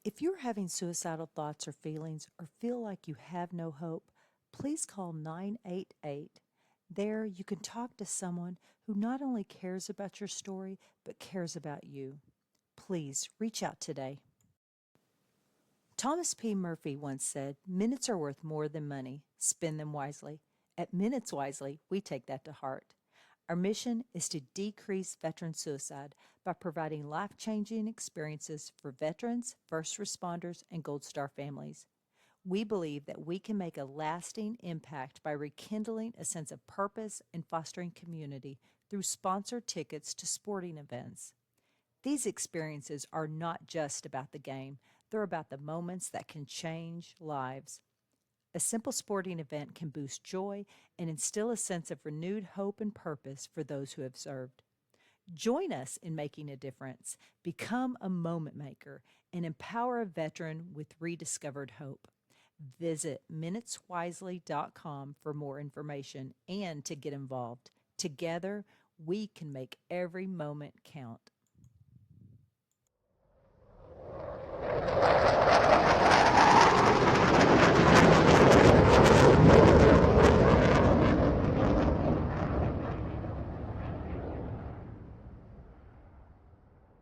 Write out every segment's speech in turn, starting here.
If you're having suicidal thoughts or feelings or feel like you have no hope, please call 988. There, you can talk to someone who not only cares about your story, but cares about you. Please reach out today. Thomas P. Murphy once said, "Minutes are worth more than money. Spend them wisely." At Minutes Wisely, we take that to heart. Our mission is to decrease veteran suicide by providing life-changing experiences for veterans, first responders, and Gold Star families. We believe that we can make a lasting impact by rekindling a sense of purpose and fostering community through sponsored tickets to sporting events. These experiences are not just about the game, they're about the moments that can change lives. A simple sporting event can boost joy and instill a sense of renewed hope and purpose for those who have served. Join us in making a difference. Become a moment maker and empower a veteran with rediscovered hope. Visit minuteswisely.com for more information and to get involved. Together, we can make every moment count.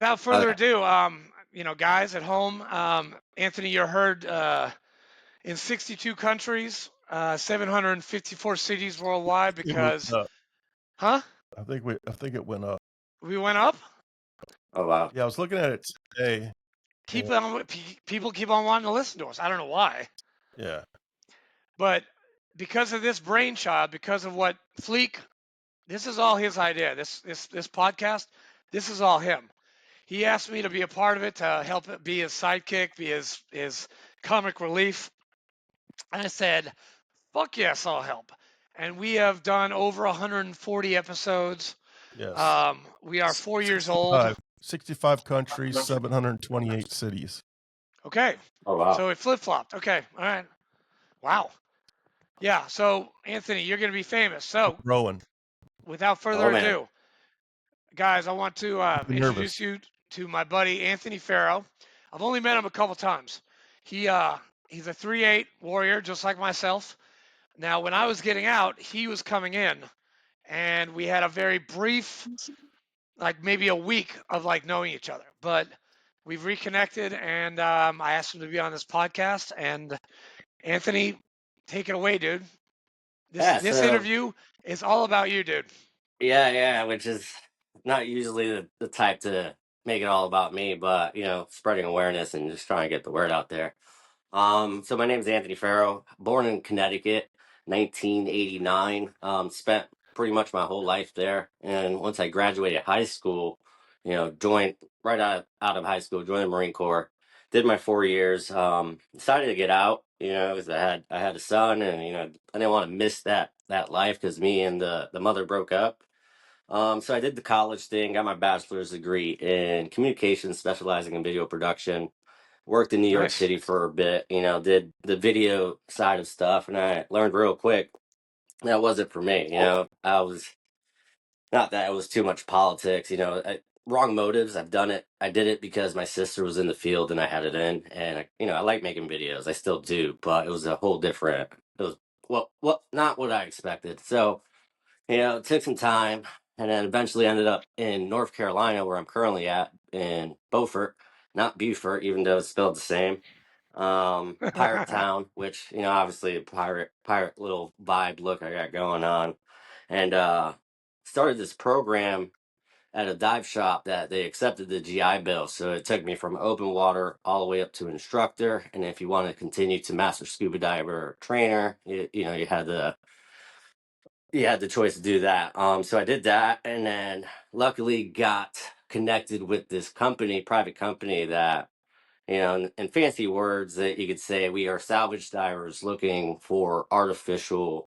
Without Uh, further ado, guys at home, Anthony, you're heard in 62 countries, 754 cities worldwide it was, because, huh? I think it went up. We went up? Oh wow. Yeah, I was looking at it today. Keep And on, people keep on wanting to listen to us. I don't know why, yeah, but because of this brainchild, because of what Fleek, this is all his idea. This podcast, this is all him. He asked me to be a part of it to help it be his sidekick, be his comic relief. And I said, fuck yes, I'll help. And we have done over 140 episodes. yes. We are 4 years old. 65 countries, 728 cities. Okay. Oh wow. So it flip flopped. Okay. All right. Wow. Yeah. So, Anthony, you're going to be famous. So, Growing. without Oh further man. ado, guys, I want to Been nervous. introduce you to my buddy, Anthony Ferro. I've only met him a couple times. He's a 3'8 warrior, just like myself. Now, when I was getting out, he was coming in, and we had a very brief, like maybe a week of like knowing each other. But we've reconnected, and I asked him to be on this podcast. And Anthony, take it away, dude. This Yeah, this so interview is all about you, dude. yeah, which is not usually the type to make it all about me, but spreading awareness and just trying to get the word out there. So my name is Anthony Ferro, born in Connecticut, 1989. Spent pretty much my whole life there, and once I graduated high school, joined right out of high school, joined the Marine Corps, did my 4 years. Decided to get out, because I had a son, and I didn't want to miss that life because me and the mother broke up. So I did the college thing, got my bachelor's degree in communications, specializing in video production. Worked in New York Nice. City for a bit, did the video side of stuff, and I learned real quick that wasn't for me. I was not that it was too much politics, wrong motives. I've done it. I did it because my sister was in the field and I had it in, and I like making videos. I still do, but it was a whole different. It was what not what I expected. So it took some time, and then eventually ended up in North Carolina, where I'm currently at in Beaufort, not Beaufort, even though it's spelled the same. Pirate Town, which obviously a pirate little vibe look I got going on, and started this program at a dive shop that they accepted the GI Bill. So it took me from open water all the way up to instructor, and if you want to continue to master scuba diver or trainer, you had the choice to do that. So I did that, and then luckily got connected with this company, private company that, in fancy words that you could say, we are salvage divers looking for artificial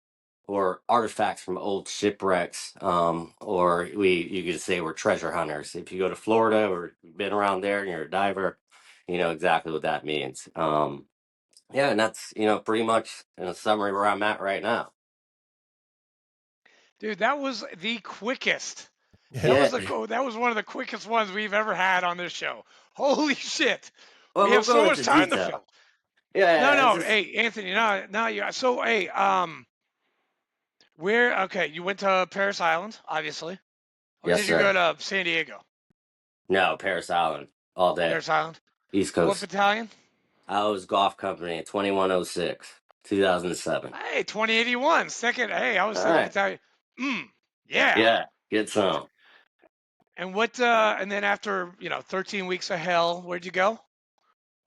or artifacts from old shipwrecks, or you could say we're treasure hunters. If you go to Florida or you've been around there and you're a diver, you know exactly what that means. Yeah, and that's pretty much in a summary where I'm at right now. Dude, that was the quickest. That Yeah. was Yeah. that was one of the quickest ones we've ever had on this show. Holy shit. Well, We we'll have so go much into time to detail. fill. No, Yeah, it's no. just Hey, Anthony. No. You. So, hey, where? Okay, you went to Paris Island, obviously, or yes, did you go sir. to San Diego? No, Paris Island all day, Paris Island. East What Coast. battalion? I was golf company at 2106, 2007. Hey, 2081. Second. Hey, I was All second right. battalion. Yeah. Yeah, get some. And what? And then after 13 weeks of hell, where'd you go?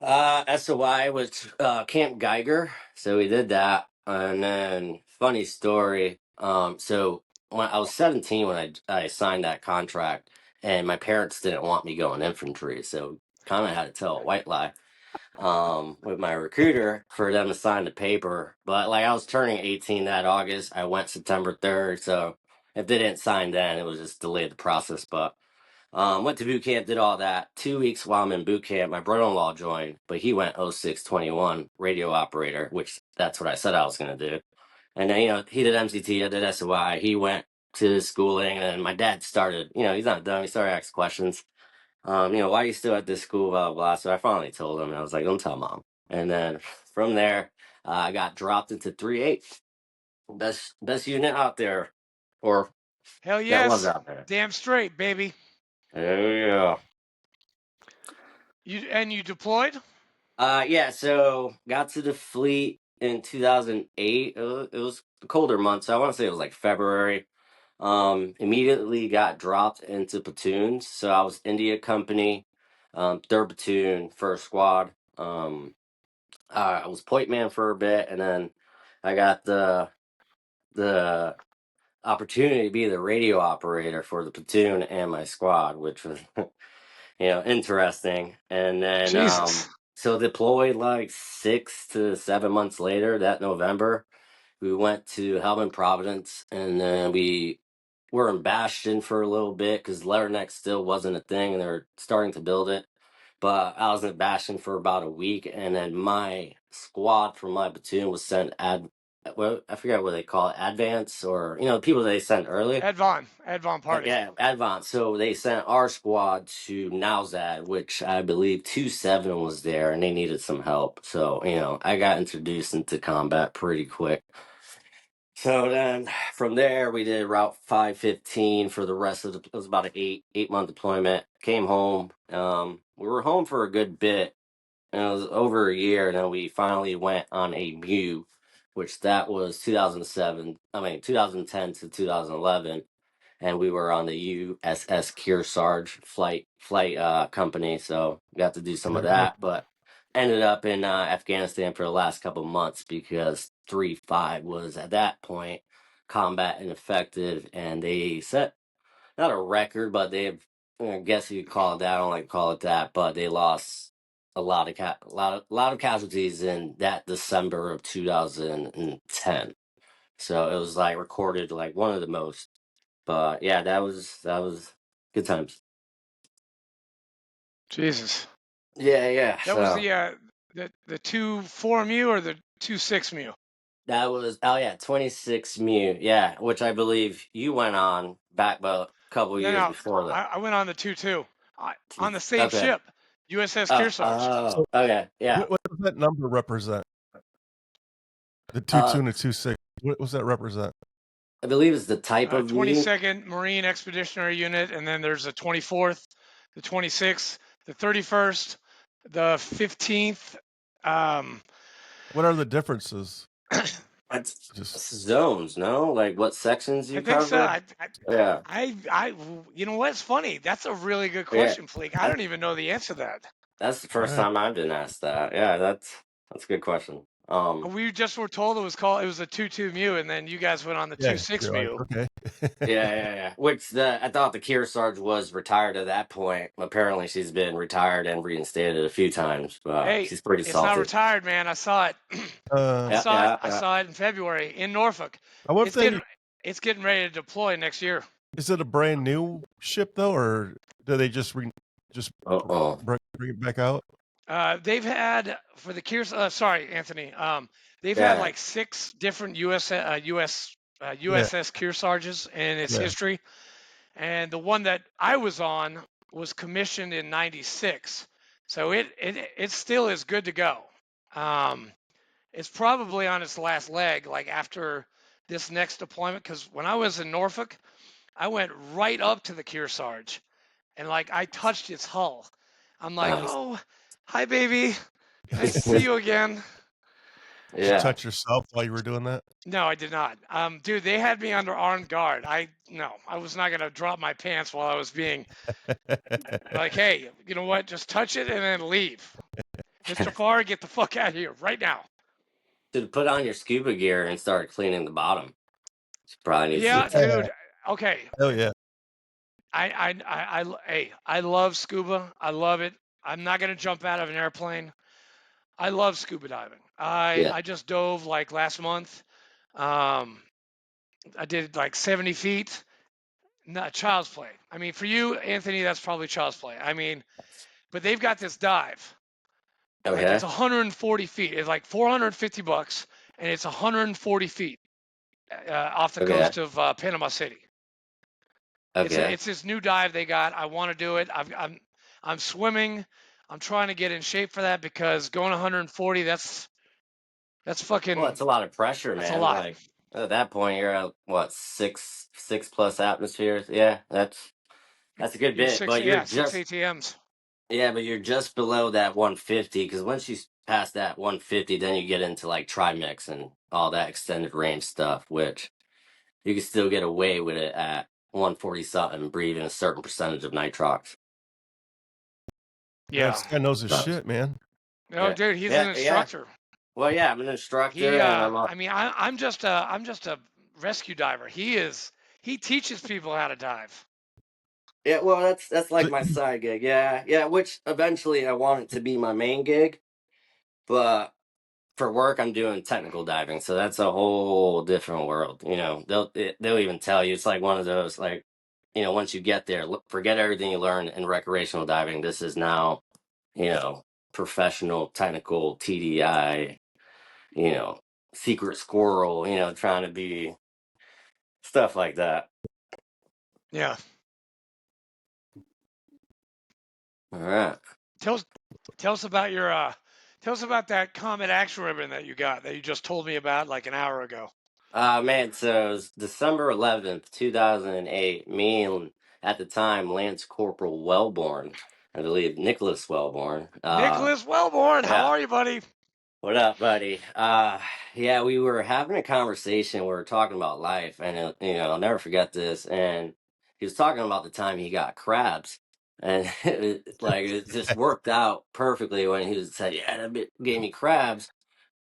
SOI was Camp Geiger, so we did that, and then funny story. So when I was 17 when I signed that contract, and my parents didn't want me going infantry, so kind of had to tell a white lie with my recruiter for them to sign the paper. But like I was turning 18 that August, I went September 3rd, so if they didn't sign then, it was just delayed the process. But went to boot camp, did all that. 2 weeks while I'm in boot camp, my brother-in-law joined, but he went 0621 radio operator, which that's what I said I was going to do. And then, he did MCT, I did SOI. He went to schooling, and my dad started, he's not dumb. He started asking questions. Why are you still at this school, blah, blah, blah. So I finally told him, and I was like, don't tell mom. And then from there, I got dropped into 3-8. Best unit out there, or Hell that was yes. out there. Damn straight, baby. Oh, yeah. You deployed? Yeah, so got to the fleet in 2008. It was the colder months, so I want to say it was like February. Immediately got dropped into platoons. So I was India Company, 3rd Platoon, 1st Squad. I was point man for a bit, and then I got the opportunity to be the radio operator for the platoon and my squad, which was interesting. And then Jesus. so deployed like 6 to 7 months later, that November, we went to Helmand Providence, and then we were in Bastion for a little bit because Letterneck still wasn't a thing, and they were starting to build it. But I was in Bastion for about a week, and then my squad from my platoon was sent well, I forget what they call it, advance, or the people they sent early. Advon party. Yeah, advance. So they sent our squad to Nowzad, which I believe 2-7 was there, and they needed some help. So I got introduced into combat pretty quick. So then from there we did Route 515 for the rest of it was about an 8 month deployment. Came home. We were home for a good bit, and it was over a year, and then we finally went on a MEU, which that was 2007. I mean 2010 to 2011, and we were on the USS Kearsarge flight company, so we got to do some of Okay. that, but ended up in Afghanistan for the last couple of months because 3-5 was at that point combat ineffective, and they set not a record, but they've I guess you could call it that. I don't like to call it that, but they lost a lot of casualties in that December of 2010. So it was like recorded like one of the most. But yeah, that was good times. Jesus. Yeah. That was So the 2-4 mu or the 2-6 mu? that was 26 MEU. Yeah, which I believe you went on back about a couple No, years no. before that. I went on the 2-2 on the same Okay. ship, USS Oh, Kearsarge. okay. Yeah. What does that number represent? The 2-2 Uh, and the 2-6. What does that represent? I believe it's the type of unit. 22nd Marine Expeditionary Unit, and then there's the 24th, the 26th, the 31st, the 15th. What are the differences? It's Just zones, no? Like what sections I you think so. cover? Yeah. You know what? It's funny. That's a really good Yeah. question, Fleek. I don't even know the answer to that. That's the all first right. time I've been asked that. Yeah, that's a good question. We just were told it was a 2-2 mu, and then you guys went on the Yeah. 2-6 You're like, mu. okay. Yeah. Which I thought the Kearsarge was retired at that point. Apparently, she's been retired and reinstated a few times, but Hey, she's pretty it's not salty. retired, man. I saw it. I Yeah. saw it in February in Norfolk. I wonder It's if getting it's getting ready to deploy next year. is it a brand new ship though, or do they just Uh-oh. bring it back out? They've had for the Kears. Sorry, Anthony. They've had Yeah. like 6 different USS Yeah. Kearsarges in its Yeah. history, and the one that I was on was commissioned in '96. So it still is good to go. Um, it's probably on its last leg, like after this next deployment. Because when I was in Norfolk, I went right up to the Kearsarge, and like I touched its hull. I'm like, Nice. oh, hi, baby. Nice to see you again. Did you Yeah. touch yourself while you were doing that? No, I did not. Dude, they had me under armed guard. I was not gonna drop my pants while I was being like, hey, you know what? Just touch it and then leave. Mr. Farr, get the fuck out of here right now. Should put on your scuba gear and start cleaning the bottom. She probably needs Yeah, to. dude. Okay. Oh yeah. Hey, I love scuba. I love it. I'm not gonna jump out of an airplane. I love scuba diving. Yeah. I just dove like last month. Um, I did like 70 feet. Not child's play. I mean, for you, Anthony, that's probably child's play. I mean, but they've got this dive. Like it's Okay. 140 feet. It's like $450, and it's 140 feet off the Okay. coast of Panama City. Okay. It's this new dive they got. I want to do it. I'm swimming. I'm trying to get in shape for that because going 140, that's Well, fucking it's a lot of pressure, that's a man. lot. Like at that point, you're at what, six plus atmospheres? Yeah, that's a good You're bit. But you're six just ATMs. yeah, but you're just below that 150 because once you pass that 150, then you get into like trimix and all that extended range stuff, which you can still get away with it at 140 something, breathing a certain percentage of nitrox. Yeah, Yeah. this guy knows his So, shit, man. No, yeah, dude, he's an yeah. instructor. Well, yeah, I'm an instructor, and I'm I mean, I'm just a rescue diver. He teaches people how to dive. yeah. Well, that's like So, my side gig. Yeah, yeah. Which eventually I want it to be my main gig, but for work I'm doing technical diving, so that's a whole different world. You know, they'll even tell you it's like one of those like, you know, once you get there, forget everything you learned in recreational diving. This is now, you know, professional technical TDI. You know, secret squirrel. You know, trying to be stuff like that. Yeah. All right. Tell us tell us about your tell us about that Comet action ribbon that you got that you just told me about like an hour ago. Man, so it was December 11th, 2008. Me and at the time Lance Corporal Wellborn, I believe Nicholas Wellborn. Nicholas Wellborn, how Yeah. are you, buddy? What up, buddy? Yeah, we were having a conversation. We were talking about life, and you know, I'll never forget this. And he was talking about the time he got crabs, and it just worked out perfectly when he said, "Yeah, that bit gave me crabs."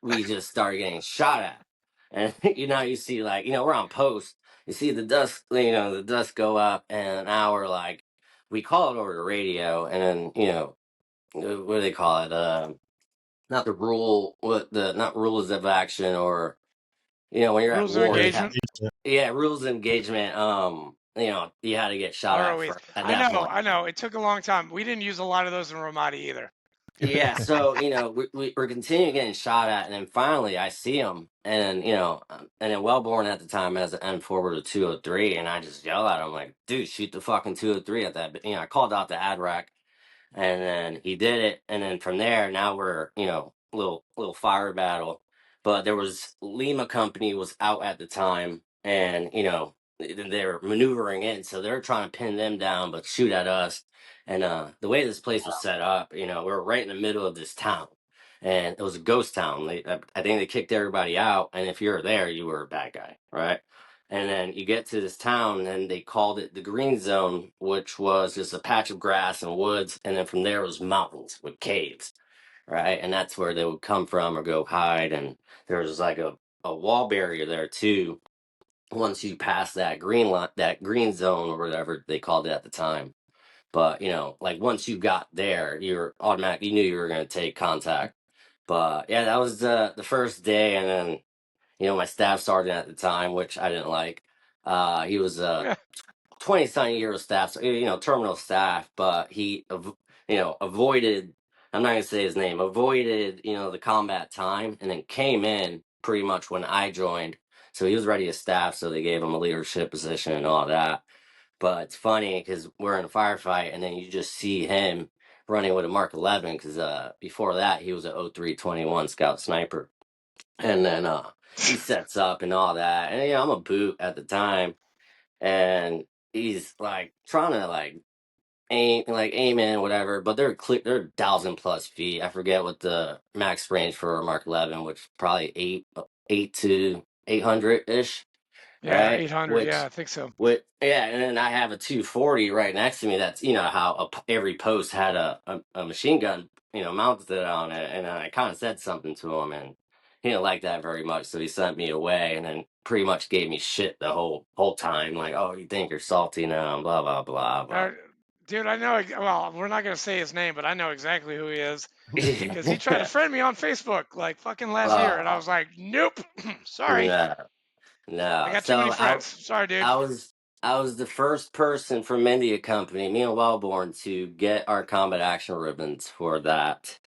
We just started getting shot at. And you know, you see like, you know, we're on post. You see the dust, you know, the dust go up and an hour like we call it over the radio and then, you know, what do they call it? Not the rule what the not rules of action or you know, when you're at Rules of war you yeah, have engagement. yeah, rules of engagement, you know, you had to get shot at ROEs. for at that point. I know. It took a long time. We didn't use a lot of those in Ramadi either. Yeah, so you know we're continuing getting shot at, and then finally I see him, and you know, and then Wellborn at the time has an M4 with a 203, and I just yell at him like, "Dude, shoot the fucking 203 at that!" You know, I called out the ad rack, and then he did it, and then from there now we're you know little fire battle, but there was Lima Company was out at the time, and you know they're maneuvering in, so they're trying to pin them down but shoot at us, and the way this place was set up, you know, we were right in the middle of this town. And it was a ghost town. I think they kicked everybody out, and if you were there, you were a bad guy, right? And then you get to this town, and they called it the Green Zone, which was just a patch of grass and woods. And then from there was mountains with caves, right? And that's where they would come from or go hide. And there was like a wall barrier there too. Once you pass that green line, that green zone or whatever they called it at the time. But you know, like once you got there, you're automatic. You knew you were going to take contact. But yeah, that was the first day, and then you know my staff sergeant at the time, which I didn't like. He was a 20-something year of staff, so, you know, terminal staff, but you know, avoided, I'm not going to say his name, avoided, you know, the combat time and then came in pretty much when I joined. So he was ready to staff, so they gave him a leadership position and all that. But it's funny because we're in a firefight and then you just see him running with a Mark 11 because before that he was a 0321 Scout Sniper, and then he sets up and all that, and I'm a boot at the time, and he's like trying to aim in whatever, but they're 1,000+ feet. I forget what the max range for a Mark 11, which probably 8 to 800 ish, Yeah, right? 800. Yeah, I think so. Yeah, and then I have a 240 right next to me. That's how every post had a machine gun, mounted on it, and I kind of said something to him, and he didn't like that very much, so he sent me away, and then pretty much gave me shit the whole time, like, oh, you think you're salty now, blah blah blah blah. Dude, I know. Well, we're not gonna say his name, but I know exactly who he is because he tried to Yeah. friend me on Facebook like fucking last year, and I uh, was like, nope, sorry, no, I no. got too many So friends. Sorry, dude. I was the first person from India Company, me and Wellborn, to get our combat action ribbons for that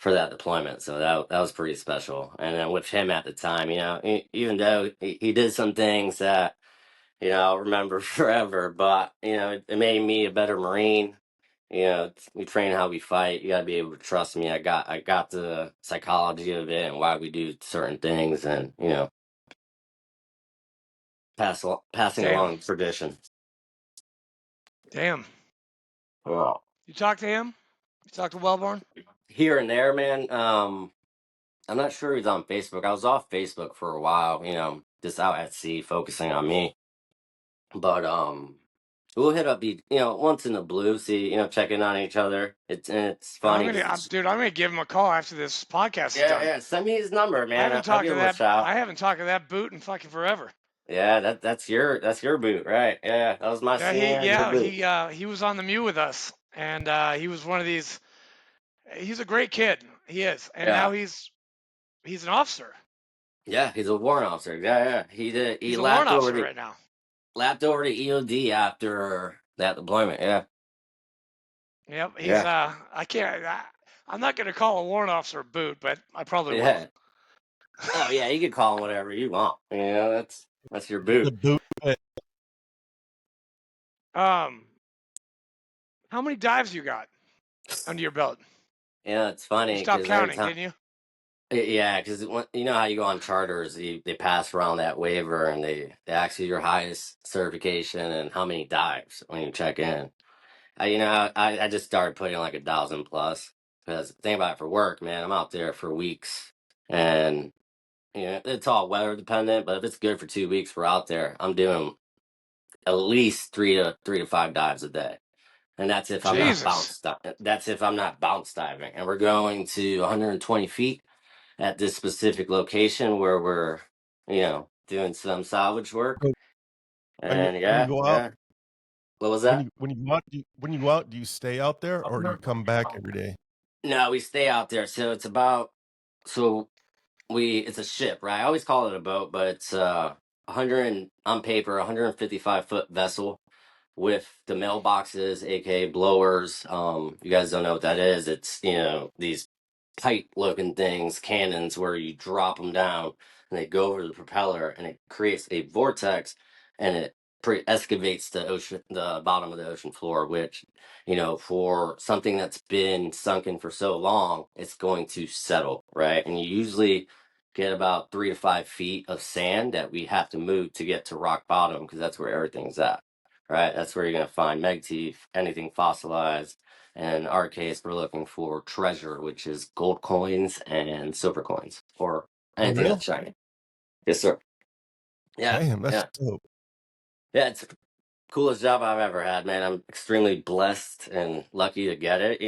deployment. So that was pretty special. And then with him at the time, even though he did some things that I'll remember forever, but it made me a better Marine. We train how we fight. You got to be able to trust me. I got the psychology of it and why we do certain things, and passing Damn, along tradition. damn. Well, You talked to him? You talked to Wellborn? here and there, man. I'm not sure he's on Facebook. I was off Facebook for a while, just out at sea, focusing on me. But we'll hit up, once in the blue, see, checking on each other. It's I'm funny gonna, because dude. I'm gonna give him a call after this podcast is yeah, done. yeah. Send me his number, I man. haven't I'll talked give to him a that. shout. I haven't talked to that boot in fucking forever. Yeah, that's your boot, right? Yeah, that was my senior, your boot. He was on the Mew with us, and he was one of these. He's a great kid. He is, and now Yeah, he's an officer. yeah. He's a warrant officer. Yeah, yeah. He He's a warrant officer right now. lapped over to EOD after that deployment. Yeah, Yep, he's yeah, I can't. I'm not gonna call a warrant officer a boot, but I probably will. yeah. Oh yeah, you can call him whatever you want. That's your The boot. boot. Um, how many dives you got under your belt? Yeah, it's You funny stopped because every counting, time. didn't you? Yeah, because you know how you go on charters, they pass around that waiver and they ask you your highest certification and how many dives when you check in. I just started putting like 1,000+ because think about it, for work, man. I'm out there for weeks, and it's all weather dependent. But if it's good for 2 weeks, we're out there. I'm doing at least three to five dives a day, and that's if I'm not Jesus. bounce diving. And we're going to 120 feet at this specific location where we're doing some salvage work. So And when you yeah, go out, yeah. What was that? when you go out, do you stay out there or do you come back every day? No, we stay out there. So so it's a ship, right? I always call it a boat, but it's 100 on paper, 155-foot vessel with the mailboxes, aka blowers. You guys don't know what that is. It's these pipe looking things, cannons, where you drop them down and they go over the propeller and it creates a vortex, and it excavates the bottom of the ocean floor, which for something that's been sunken for so long, it's going to settle, right? And you usually get about 3 to 5 feet of sand that we have to move to get to rock bottom, because that's where everything's at, right? That's where you're going to find meg teeth, anything fossilized. And in our case, we're looking for treasure, which is gold coins and silver coins, or For anything real? that's shiny. Yes, sir. Yeah, Damn, that's yeah, dope. yeah. It's the coolest job I've ever had, man. I'm extremely blessed and lucky to get it.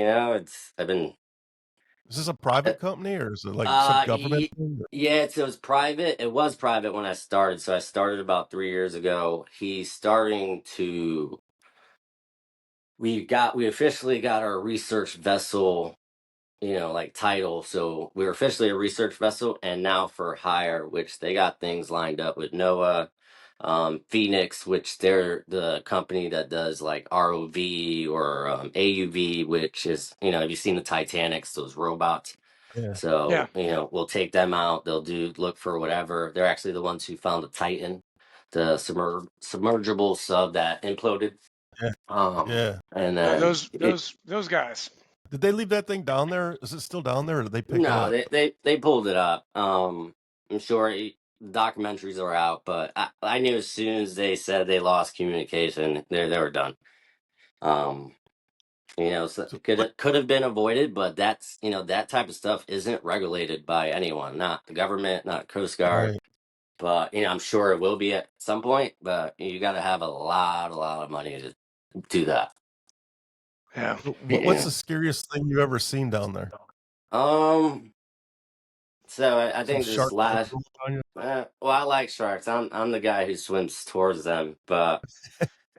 I've been, Is this a uh, private company or is it like some government thing? yeah. It was private. It was private when I started. So I started about 3 years ago. He's starting to. We officially got our research vessel, like title. So we're officially a research vessel and now for hire, which they got things lined up with NOAA, Phoenix, which they're the company that does like ROV or AUV, which is, have you seen the Titanics, those robots? Yeah. Yeah. So, we'll take them out. They'll look for whatever. They're actually the ones who found the Titan, the submergible sub that imploded. Yeah. Yeah. And then Those guys. Did they leave that thing down there? Is it still down there, or did they pick it No, up? they pulled it up. I'm sure the documentaries are out, but I knew as soon as they said they lost communication, they were done. Um, so So what? could have been avoided, but that's that type of stuff isn't regulated by anyone, not the government, not Coast Guard. Right. But I'm sure it will be at some point. But you got to have a lot of money to do that. Yeah. What's Yeah. the scariest thing you've ever seen down there? Um. So I Some think this shark ever last. go on you? Well, I like sharks. I'm the guy who swims towards them, but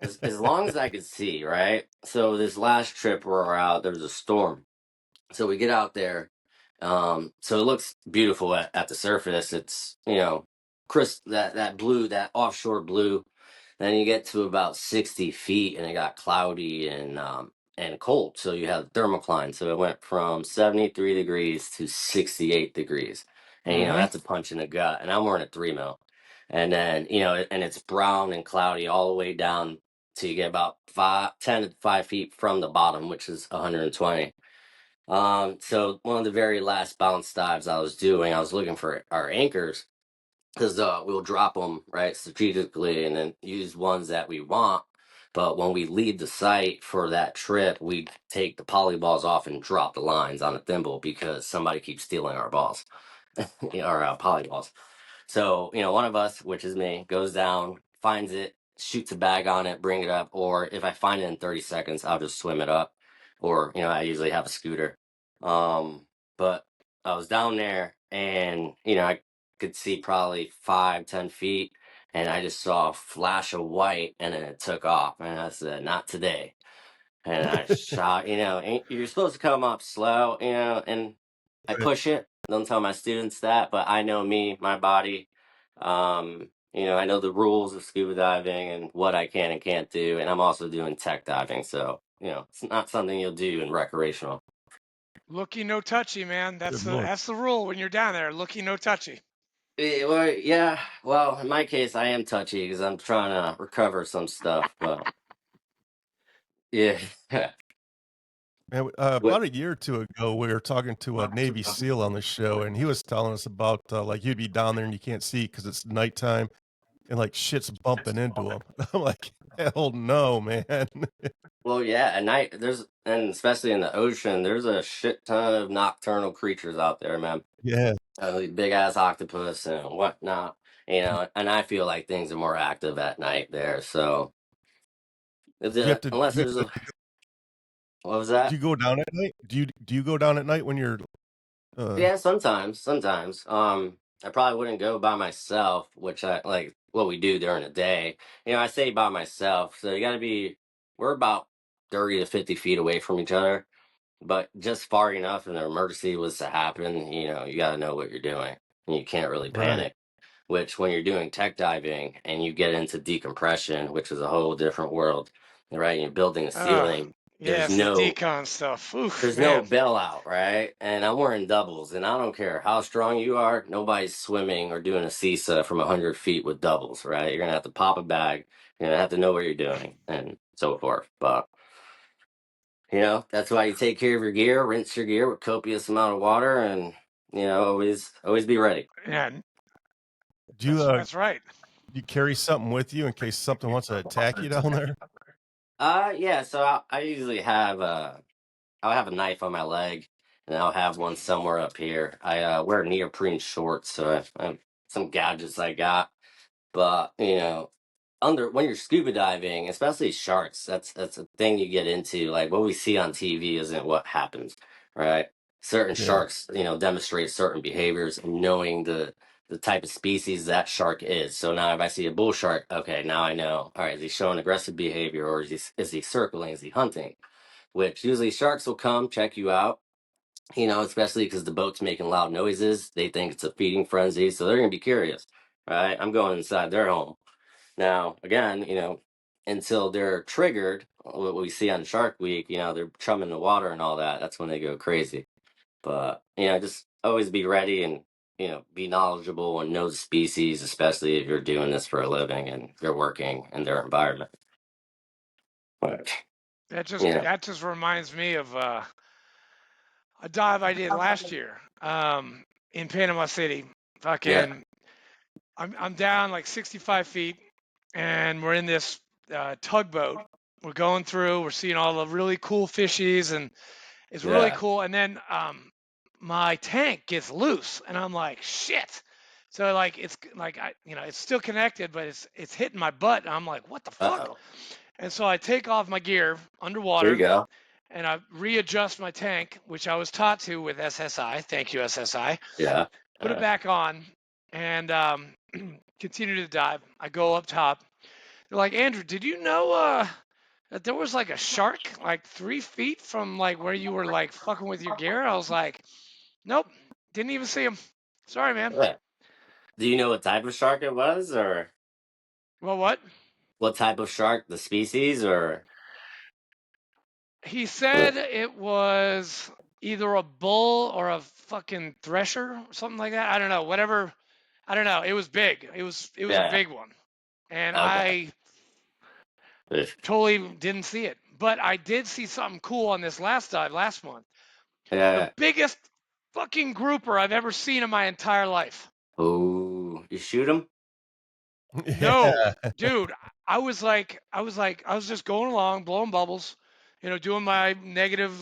as long as I could see, right? So this last trip we were out, there was a storm. So we get out there. So it looks beautiful at the surface. It's crisp, that blue, that offshore blue. Then you get to about 60 feet, and it got cloudy and cold. So you have thermocline. So it went from 73 degrees to 68 degrees, and Mm-hmm. that's a punch in the gut. And I'm wearing a 3 mil, and then and it's brown and cloudy all the way down to you get about 10 to 5 feet from the bottom, which is 120. So one of the very last bounce dives I was doing, I was looking for our anchors because we'll drop them right strategically and then use ones that we want. But when we leave the site for that trip, we take the polyballs off and drop the lines on a thimble because somebody keeps stealing our balls, our polyballs. So, one of us, which is me, goes down, finds it, shoots a bag on it, bring it up, or if I find it in 30 seconds, I'll just swim it up. Or, I usually have a scooter. But I was down there and, I could see probably 5, 10 feet, and I just saw a flash of white and then it took off. And I said, not today. And I shot, and you're supposed to come up slow, and I Right. push it. Don't tell my students that, but I know me, my body. I know the rules of scuba diving and what I can and can't do. And I'm also doing tech diving. So, it's not something you'll do in recreational. Looky, no touchy, man. Good That's the lord. that's the rule when you're down there. Looky, no touchy. Well, yeah. Well, in my case, I am touchy because I'm trying to recover some stuff. But yeah. Man, What? about a year or two ago, we were talking to a Navy SEAL on the show, and he was telling us about like you'd be down there and you can't see because it's nighttime, and like shit's bumping into him. I'm like, hell no, man. Well, yeah, at night and especially in the ocean, there's a shit ton of nocturnal creatures out there, man. Yeah. Like big ass octopus and whatnot, and I feel like things are more active at night there. So, Do you have to? unless there's a, what was that? Do you go down at night? Do you go down at night when you're? Yeah, sometimes. I probably wouldn't go by myself, which I like what we do during the day. I say by myself, so you got to be. We're about 30 to 50 feet away from each other, but just far enough and an emergency was to happen, you got to know what you're doing and you can't really Right. panic, which when you're doing tech diving and you get into decompression, which is a whole different world, right? You're building a Ah, ceiling. there's yes, the no decon stuff. Oof, there's no man. bailout, right? And I'm wearing doubles, and I don't care how strong you are, nobody's swimming or doing a CISA from 100 feet with doubles, right? You're gonna have to pop a bag, you're gonna have to know what you're doing and so forth. But that's why you take care of your gear, rinse your gear with copious amount of water, and always be ready. Yeah, Do you that's right. you carry something with you in case something wants to attack you down there? Yeah. So I usually have I'll have a knife on my leg, and I'll have one somewhere up here. I wear neoprene shorts, so I have some gadgets I got. But under when you're scuba diving, especially sharks, that's a thing you get into. Like what we see on TV isn't what happens, right? Certain Yeah. sharks, demonstrate certain behaviors, and knowing the type of species that shark is. So now if I see a bull shark, okay, now I know. All right, is he showing aggressive behavior, or is he circling? Is he hunting? Which usually sharks will come check you out. Especially because the boat's making loud noises. They think it's a feeding frenzy, so they're gonna be curious, right? I'm going inside their home. Now, again, until they're triggered, what we see on Shark Week, they're chumming the water and all that. That's when they go crazy. But, just always be ready and, be knowledgeable and know the species, especially if you're doing this for a living and you're working in their environment. But, That just yeah, that just reminds me of a dive I did last year in Panama City. Yeah, Fucking, I'm down like 65 feet, and we're in this tugboat. We're going through. We're seeing all the really cool fishies, and it's really yeah. cool. And then my tank gets loose, and I'm like, shit. So like it's like it's still connected, but it's hitting my butt, and I'm like, what the fuck? Uh-oh. And so I take off my gear There you underwater, go. and I readjust my tank, which I was taught to with SSI. Thank you, SSI. Yeah. Put it back on, and continue to dive. I go up top. They're like, Andrew, did you know that there was like a shark like 3 feet from like where you were like fucking with your gear? I was like, nope, didn't even see him. Sorry, man. Yeah. Do you know what type of shark it was, or Well, what? what type of shark, the species, or He said it was either a bull or a fucking thresher or something like that. I don't know. Whatever. I don't know. It was big. It was a yeah? big one, and Okay. I totally didn't see it. But I did see something cool on this last dive last month. The Yeah. biggest fucking grouper I've ever seen in my entire life. Oh, you shoot him? No, Yeah. dude, I was just going along, blowing bubbles, doing my negative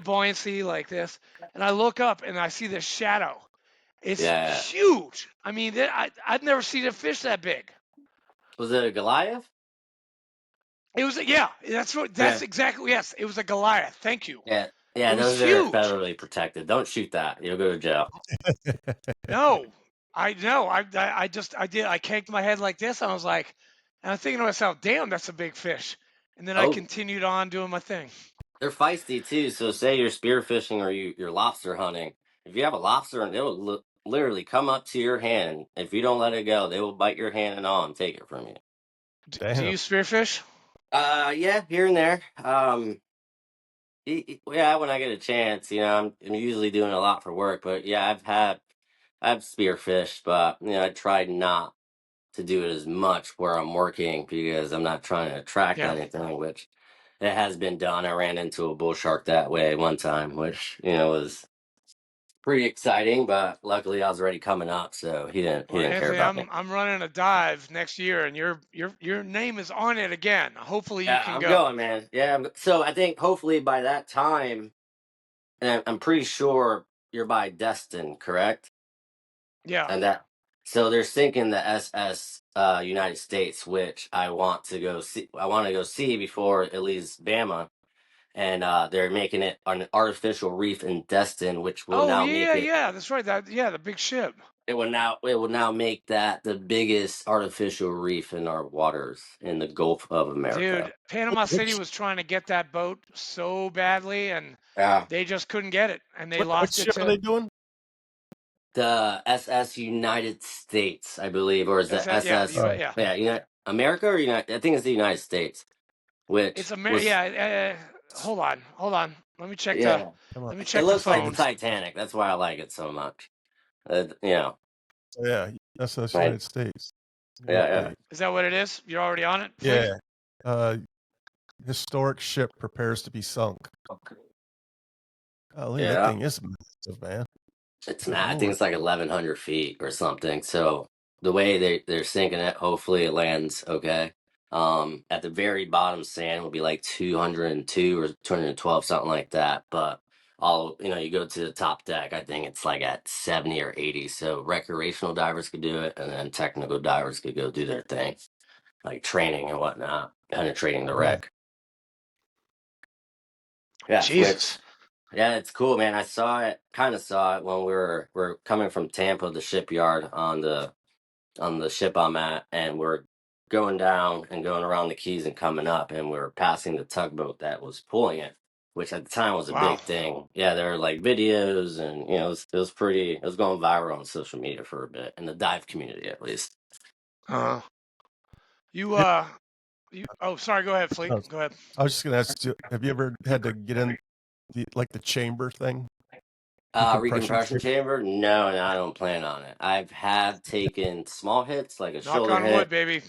buoyancy like this, and I look up and I see this shadow. It's Yeah. huge. I mean, I'd never seen a fish that big. Was it a Goliath? It was, yeah, that's Yeah. exactly, yes, it was a Goliath. Thank you. Yeah. It Yeah, was those are huge. federally protected. Don't shoot that. You'll go to jail. No, I know. I caked my head like this. I was like, and I'm thinking to myself, damn, that's a big fish. And then I Oh, continued on doing my thing. they're feisty too. So say you're spearfishing or you're lobster hunting. If you have a lobster, and they'll literally come up to your hand. If you don't let it go, they will bite your hand and all and take it from you. Do Damn. you spearfish? Yeah, here and there. Yeah, when I get a chance, I'm usually doing a lot for work, but yeah, I've spearfished, but I tried not to do it as much where I'm working because I'm not trying to attract Yeah. anything, which it has been done. I ran into a bull shark that way one time, which was pretty exciting, but luckily I was already coming up, so he Well, didn't care Anthony, about me. I'm running a dive next year, and your name is on it again. Hopefully, you Yeah, can I'm go. going, man. Yeah, so I think hopefully by that time, and I'm pretty sure you're by Destin, correct? Yeah. And that so they're sinking the SS United States, which I want to go see. I want to go see before it leaves Bama, and they're making it an artificial reef in Destin, which will Oh now make yeah, it. yeah. That's right. The big ship. It will now make that the biggest artificial reef in our waters in the Gulf of America. Dude, Panama City Which was trying to get that boat so badly, and Yeah. they just couldn't get it, and they which lost it ship are to they doing? The SS United States, I believe, or is that's the that. Yeah, SS? Oh, yeah. Yeah, America or United? I think it's the United States, It's which was Yeah. Hold on. yeah. come on. Let me It check the looks like the phone. Titanic. That's why I like it so much. You know, Oh, yeah, that's right? United States. Good Yeah, yeah. update. Is that what it is? You're already on it, Flea? Yeah. Uh, historic ship prepares to be sunk. Golly, that Yeah. thing is massive, man. It's Good not. I think lord. it's like 1,100 feet or something. So the way they're sinking it, hopefully it lands okay. At the very bottom, sand will be like 202 or 212, something like that. But you go to the top deck. I think it's like at 70 or 80. So recreational divers could do it, and then technical divers could go do their thing, like training and whatnot, penetrating the Yeah. wreck. Yeah, which Jesus. yeah, it's cool, man. I kind of saw it when we're coming from Tampa, the shipyard on the ship I'm at, and we're going down and going around the keys and coming up, and we're passing the tugboat that was pulling it, which at the time was a Wow. big thing. Yeah, there were like videos, and it was going viral on social media for a bit, in the dive community at least. Uh, you Have- oh, sorry, go ahead, Flea. I Go ahead. was just gonna ask you, have you ever had to get in the chamber thing? Decompression Recompression chamber? chamber? No, no, I don't plan on it. Have taken small hits, like a Knock shoulder on wood, hit. baby.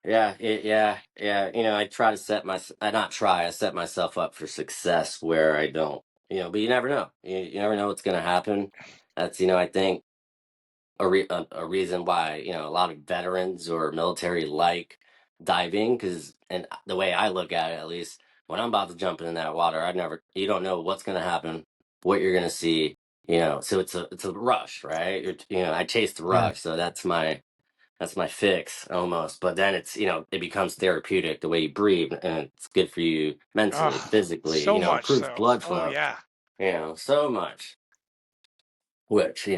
Yeah. I try to I not try. I set myself up for success where I don't but you never know. You never know what's going to happen. That's, I think a reason why, a lot of veterans or military like diving, because, and the way I look at it, at least, when I'm about to jump in that water, you don't know what's going to happen, what you're going to see, so it's a rush, right? I chase the Yeah. rush. So that's my fix almost. But then it's, it becomes therapeutic the way you breathe, and it's good for you mentally, Oh, physically, so much improves so. blood Oh flow, yeah. so much. Which,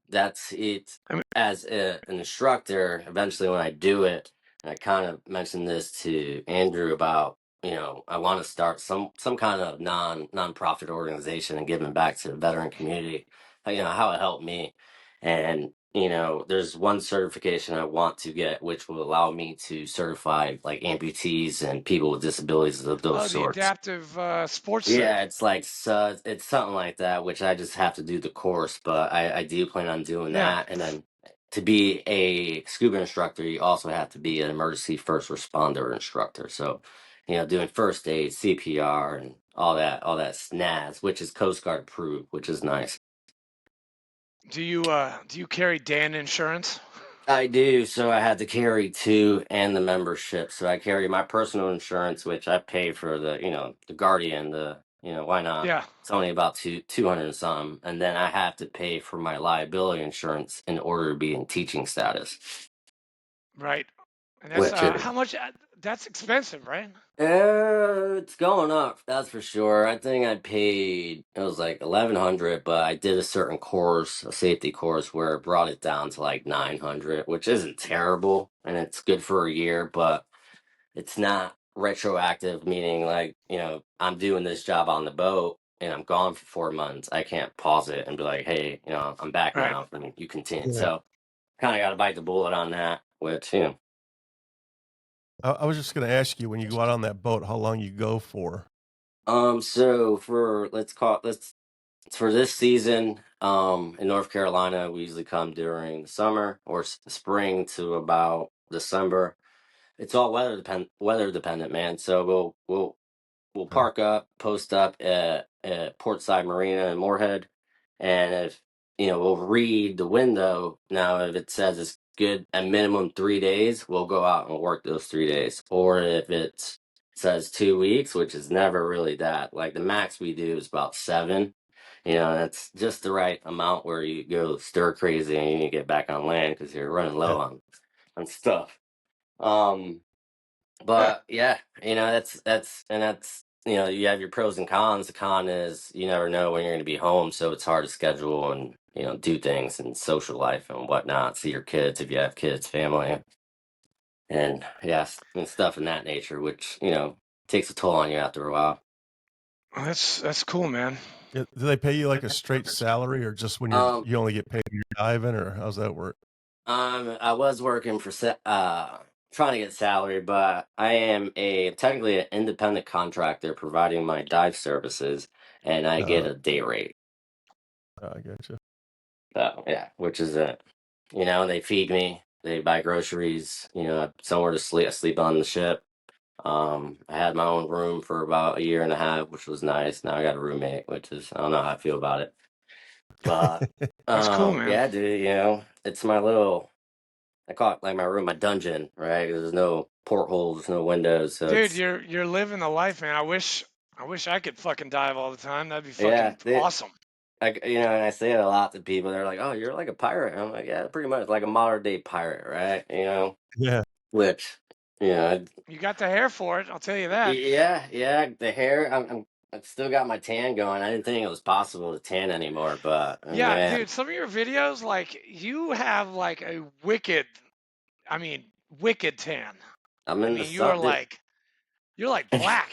that's it. I mean, As an instructor, eventually when I do it, and I kind of mentioned this to Andrew about, I want to start some kind of nonprofit organization and giving back to the veteran community, how it helped me. And, there's one certification I want to get, which will allow me to certify like amputees and people with disabilities of those oh, the sorts. adaptive sports cert. Yeah, it's like it's something like that, which I just have to do the course, but I do plan on doing Yeah. that. And then to be a scuba instructor, you also have to be an emergency first responder instructor. So, doing first aid, CPR, and all that snaz, which is Coast Guard approved, which is nice. Do you carry Dan insurance? I do, so I had to carry two and the membership. So I carry my personal insurance, which I pay for the Guardian, why not? Yeah. It's only about 200 and something. And then I have to pay for my liability insurance in order to be in teaching status. Right. And that's Which is how much? That's expensive, right? it's going up, that's for sure. I think I paid it was like 1,100, but I did a certain course, a safety course, where it brought it down to like 900, which isn't terrible, and it's good for a year, but it's not retroactive, meaning like, I'm doing this job on the boat and I'm gone for 4 months. I can't pause it and be like, hey, I'm back Right. now and you continue. Yeah. So kind of got to bite the bullet on that, which, I was just going to ask you when you go out on that boat, how long you go for? so for, let's for this season, in North Carolina, we usually come during the summer or spring to about December. It's all weather dependent, man. So we'll Okay. park up, post up at Portside Marina in Moorhead, and if we'll read the window. Now, if it says it's good at minimum 3 days, we'll go out and work those 3 days. Or if it says 2 weeks, which is never really that. Like the max we do is about 7. That's just the right amount where you go stir crazy and you need to get back on land because you're running Yeah. low on stuff. Um, Yeah. but yeah, that's you have your pros and cons. The con is you never know when you're going to be home, so it's hard to schedule and do things and social life and whatnot. See your kids if you have kids, family, and yes, and stuff in that nature, which takes a toll on you after a while. Well, that's cool, man. Do they pay you like a straight salary, or just when Um, you only get paid when you're diving, or how's that work? I was working for trying to get salary, but I am technically an independent contractor providing my dive services, and I get Uh, a day rate. I gotcha. So yeah, which is it. They feed me, they buy groceries, somewhere to sleep. I sleep on the ship. I had my own room for about a year and a half, which was nice. Now I got a roommate, which is I don't know how I feel about it. But That's cool, man. yeah, dude, it's my little I call it like my room, my dungeon, right? There's no portholes, no windows, so Dude, it's you're living the life, man. I wish I could fucking dive all the time. That'd be yeah. fucking awesome. And I say it a lot to people. They're like, "Oh, you're like a pirate." I'm like, "Yeah, pretty much like a modern day pirate, right?" Yeah. Which, I- You got the hair for it, I'll tell you that. yeah, the hair. I've still got my tan going. I didn't think it was possible to tan anymore, but Yeah, man, dude, some of your videos, like you have like a I mean, wicked tan. I'm I in the mean, you are sun, dude. like you're like black.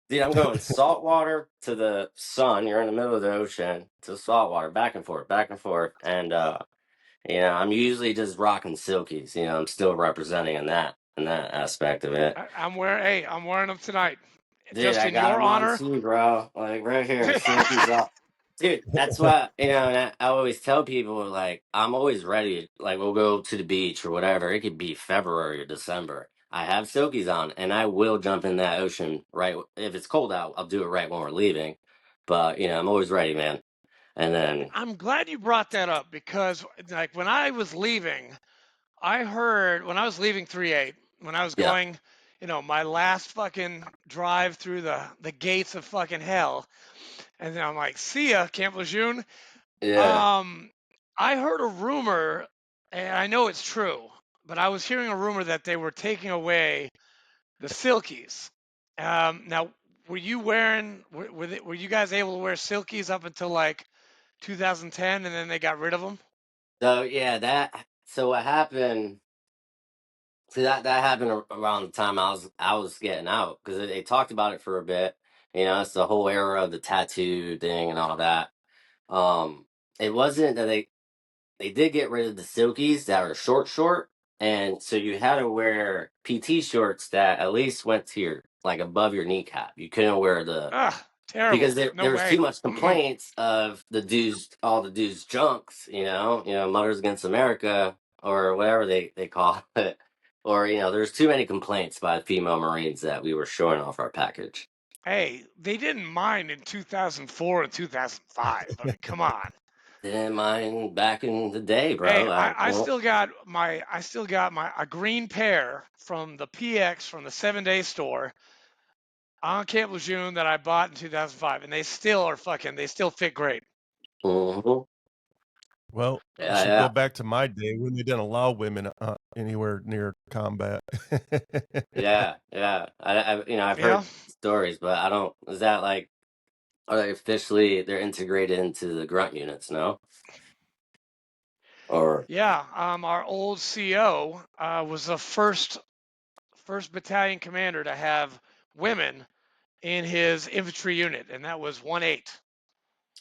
Dude, I'm going salt water to the sun. You're in the middle of the ocean to salt water, back and forth, and I'm usually just rocking silkies. I'm still representing in that aspect of it. I'm wearing them tonight, Dude, just I in got your them on honor. too, bro. Like right here, silkies up. Dude, that's what and I always tell people. Like, I'm always ready. Like, we'll go to the beach or whatever. It could be February or December. I have silkies on, and I will jump in that ocean right if it's cold out. I'll do it right when we're leaving. But I'm always ready, man. And then I'm glad you brought that up because, like, when I was leaving, I heard when I was leaving 3-8, when I was yeah, going, my last fucking drive through the gates of fucking hell, and then I'm like, see ya, Camp Lejeune. yeah. Um, I heard a rumor, and I know it's true, but I was hearing a rumor that they were taking away the silkies. Now, were you wearing? Were you guys able to wear silkies up until like 2010, and then they got rid of them? So yeah, that. So what happened? See that happened around the time I was getting out because they talked about it for a bit. It's the whole era of the tattoo thing and all that. Um, it wasn't that they did get rid of the silkies that are short, and so you had to wear PT shorts that at least went to your like above your kneecap. You couldn't wear the Ah, terrible. because there No there was too way. much complaints of all the dudes junks, Mothers Against America or whatever they call it, or there's too many complaints by female Marines that we were showing off our package. Hey, they didn't mind in 2004 and 2005. I mean, come on. Didn't mind back in the day, Hey, bro. I still got my a green pair from the PX from the 7 Day store on Camp Lejeune that I bought in 2005, and they still fit great. Mhm. Well, you Yeah, should go yeah, back to my day when they didn't allow women anywhere near combat. yeah. I've Yeah. heard stories, but I don't. Is that like are they officially they're integrated into the grunt units? No, or Yeah, our old CO was the first battalion commander to have women in his infantry unit, and that was 1-8.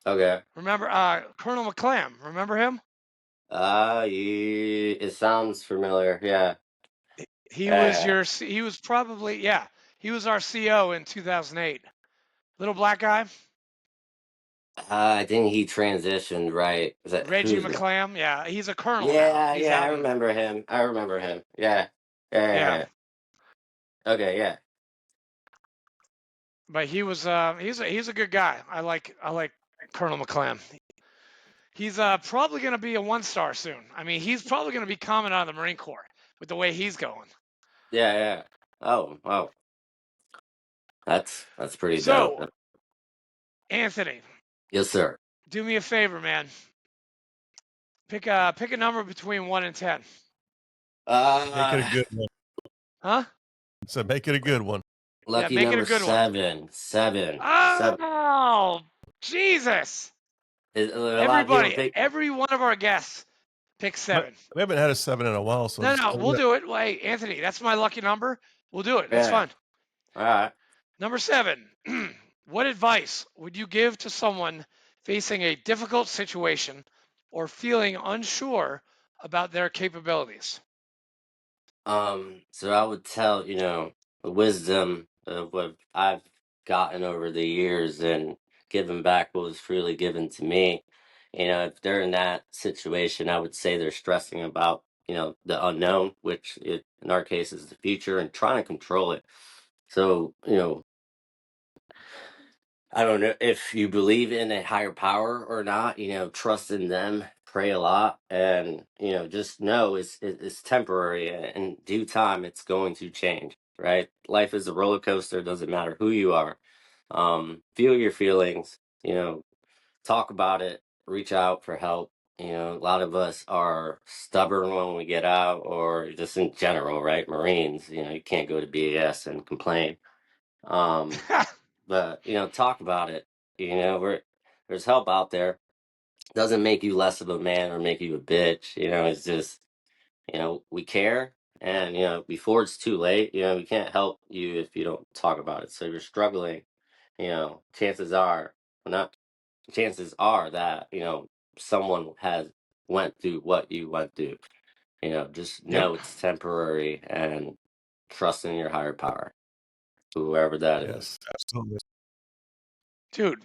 okay. Remember Colonel McClam? Remember him? It sounds familiar. Yeah. Uh, He was probably, yeah, he was our CO in 2008. Little black guy, I think he transitioned, right? Is that Reggie who's it? McClam. Yeah, he's a colonel now. Yeah, He's yeah, I out in, remember him. I remember him. Yeah. Yeah, yeah, yeah, yeah. Okay, yeah. but he's a good guy. I like Colonel McClam. He's probably going to be a 1-star soon. I mean, he's probably going to be coming out of the Marine Corps with the way he's going. Yeah, yeah. Oh. That's pretty dope. So, Anthony, Yes, sir. do me a favor, man. Pick a number between 1 and 10. Make it a Uh good one. Huh? So make it a good one. Yeah, lucky make it a number good one. seven. Seven. Oh, Jesus. A lot of people Everybody, pick every one of our guests pick We 7. haven't had a 7 in a while, so No, we'll do it. Wait, Anthony, that's my lucky number. We'll do it. That's yeah. fun. All right. Number 7. What advice would you give to someone facing a difficult situation or feeling unsure about their capabilities? So I would tell, the wisdom of what I've gotten over the years and giving back what was freely given to me. If they're in that situation, I would say they're stressing about, the unknown, which in our case is the future, and trying to control it. So, I don't know if you believe in a higher power or not, trust in them, pray a lot, and, just know it's temporary. And in due time, it's going to change, right? Life is a roller coaster, doesn't matter who you are. Feel your feelings, talk about it, reach out for help. A lot of us are stubborn when we get out, or just in general, right? Marines, you can't go to BAS and complain. Um, but talk about it. There's help out there. Doesn't make you less of a man or make you a bitch. It's just we care, and before it's too late, we can't help you if you don't talk about it. So if you're struggling, chances are, well, not chances are that someone has went through what you went through. Just Yep. know it's temporary and trust in your higher power, whoever that is. Yes, absolutely. Dude,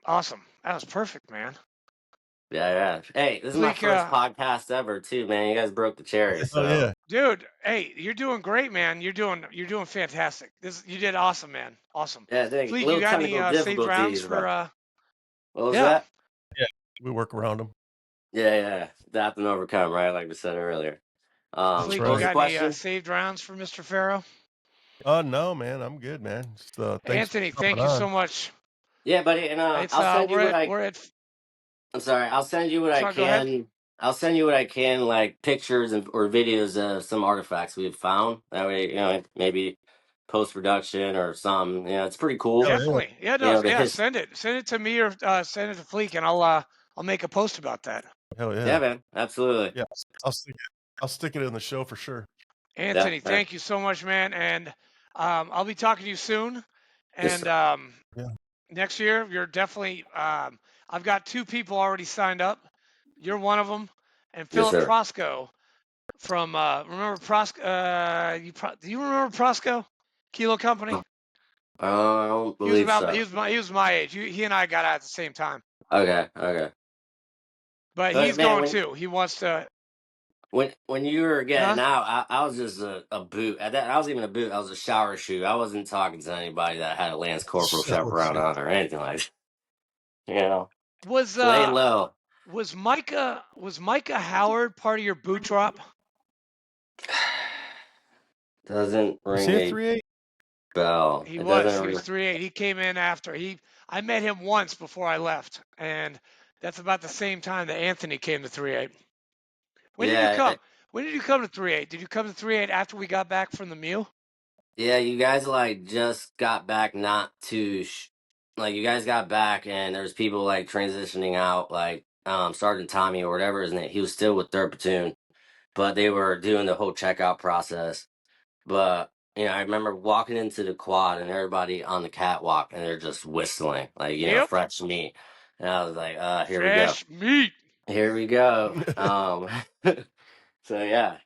awesome. That was perfect, man. Yeah. Hey, this is my Fleek, first podcast ever too, man. You guys broke the cherry, Oh so yeah. dude, hey, you're doing great, man. You're doing fantastic. You did awesome, man. Awesome. yeah, dang, Fleek, you little got any technical safe rounds difficulties, for but What was Yeah. that? We work around them. Yeah. Adapt and overcome, right? Like we said earlier. That's Fleek, What you was the right. got any question? saved rounds for Mr. Ferro? No, man, I'm good, man. Just thanks for Anthony, coming thank you so on. much. Yeah, buddy, and It's I'll send you what I. we're at. I'm sorry. I'll send you what I Sorry, go ahead. can. I'll send you what I can, like pictures or videos of some artifacts we've found. That way, maybe post production or something. It's pretty cool. Hell yeah. Definitely. Yeah, no, The yeah. his. Send it to me or send it to Fleek, and I'll make a post about that. Hell yeah. Yeah, man. Absolutely. Yeah. I'll stick it in the show for sure. Anthony, Yeah. thank you so much, man, and I'll be talking to you soon. Yes, And sir. Yeah. next year, you're definitely. I've got 2 people already signed up. You're one of them, and Yes, Philip sir. Prosco from remember Prosco? Do you remember Prosco? Kilo Company. I don't He was believe about so. he was my age. He and I got out at the same time. Okay. But But he's man, going when too. He wants to. when you were Huh? getting out, I was just a boot. At that, I was even a boot. I was a shower shoe. I wasn't talking to anybody that had a Lance Corporal Shower chaperone shoot. on or anything like that. Was Lay low. Micah Howard part of your boot drop? Doesn't Was ring he a a 3.8? bell. He It was. doesn't He ring. was 3'8". He came in after. I met him once before I left, and that's about the same time that Anthony came to 3'8". When did you Yeah, come? When did you come to 3'8"? Did you come to 3'8" after we got back from the Mew? yeah. You guys like just got back, not too. Like you guys got back, and there's people like transitioning out, like Sergeant Tommy or whatever his name. He was still with third platoon, but they were doing the whole checkout process. But I remember walking into the quad and everybody on the catwalk, and they're just whistling like Yep. fresh meat, and I was like, here we go, Fresh meat. here we go. So yeah.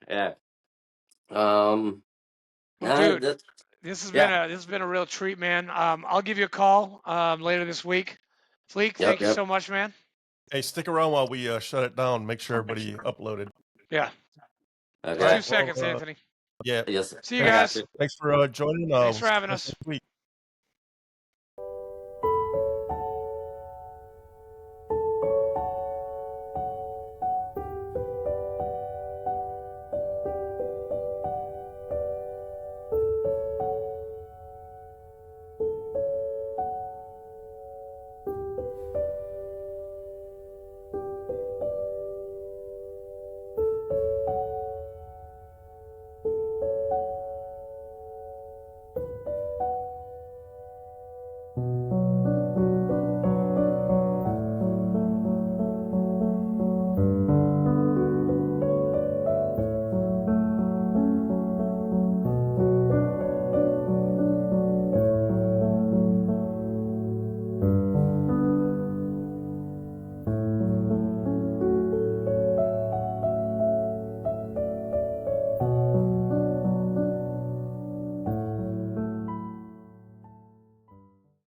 Um, Well, dude, that, this yeah, has been a real treat, man. I'll give you a call later this week. Fleek, thank you yep. so much, man. Hey, stick around while we shut it down. Make sure everybody uploaded. Yeah. All Just Okay. right. 2 Well, seconds, Anthony. yeah. Yes, sir. See you I got guys. you. Thanks for joining. Thanks We'll for see having you guys us. next week.